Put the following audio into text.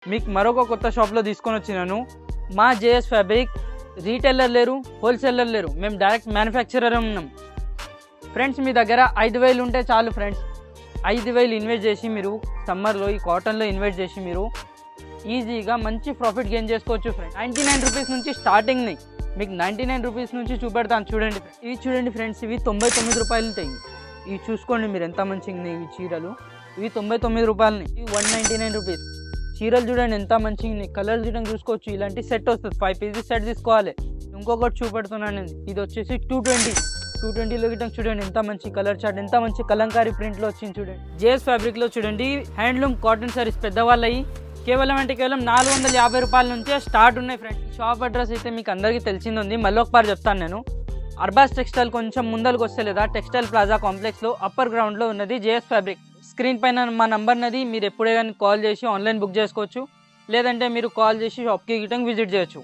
మీకు మరొక కొత్త షాప్లో తీసుకొని వచ్చినాను. మా జేఎస్ ఫ్యాబ్రిక్ రీటైలర్ లేరు, హోల్సేలర్ లేరు, మేము డైరెక్ట్ మ్యానుఫ్యాక్చరర్ ఉన్నాం. ఫ్రెండ్స్ మీ దగ్గర 5,000 ఉంటే చాలు ఫ్రెండ్స్. 5,000 ఇన్వెస్ట్ చేసి మీరు సమ్మర్లో ఈ కాటన్లో ఇన్వెస్ట్ చేసి మీరు ఈజీగా మంచి ప్రాఫిట్ గెయిన్ చేసుకోవచ్చు ఫ్రెండ్స్. 99 రూపీస్ నుంచి స్టార్టింగ్ని మీకు 99 రూపీస్ నుంచి చూపెడతాను చూడండి. ఇవి చూడండి ఫ్రెండ్స్, ఇవి 99 రూపాయలు ఉంటాయి. ఇవి చూసుకోండి మీరు ఎంత మంచిగా ఉన్నాయి ఇవి చీరలు. ఇవి 99 రూపాయలని, ఇవి 199 రూపీస్. చీరలు చూడండి ఎంత మంచిగా ఉన్నాయి. కలర్ చూడండి చూసుకోవచ్చు. ఇలాంటి సెట్ వస్తుంది, 5 పీసెస్ సెట్ తీసుకోవాలి. ఇంకొకటి చూపెడుతున్నాను, ఇది వచ్చేసి 220లో గిట్ట చూడండి ఎంత మంచి కలర్ చార్ట్, ఎంత మంచి కలంకారీ ప్రింట్లో వచ్చింది చూడండి. జేఎస్ ఫ్యాబ్రిక్లో చూడండి హ్యాండ్లూమ్ కాటన్ సారీస్ పెద్దవాళ్ళవి కేవలం 450 రూపాయల నుంచే స్టార్ట్ ఉన్నాయి ఫ్రెండ్స్. షాప్ అడ్రస్ అయితే మీకు అందరికీ తెలిసింది ఉంది, మళ్ళీ ఒకసారి చెప్తాను నేను. అర్బాస్ టెక్స్టైల్ కొంచెం ముందరకు వస్తే లేదా టెక్స్టైల్ ప్లాజా కాంప్లెక్స్లో అప్పర్ గ్రౌండ్లో ఉన్నది జేఎస్ ఫ్యాబ్రిక్. స్క్రీన్ పైన మా నంబర్ నది, మీరు ఎప్పుడే కానీ కాల్ చేసి ఆన్లైన్ బుక్ చేసుకోవచ్చు, లేదంటే మీరు కాల్ చేసి షాప్కి గిటంగా విజిట్ చేయొచ్చు.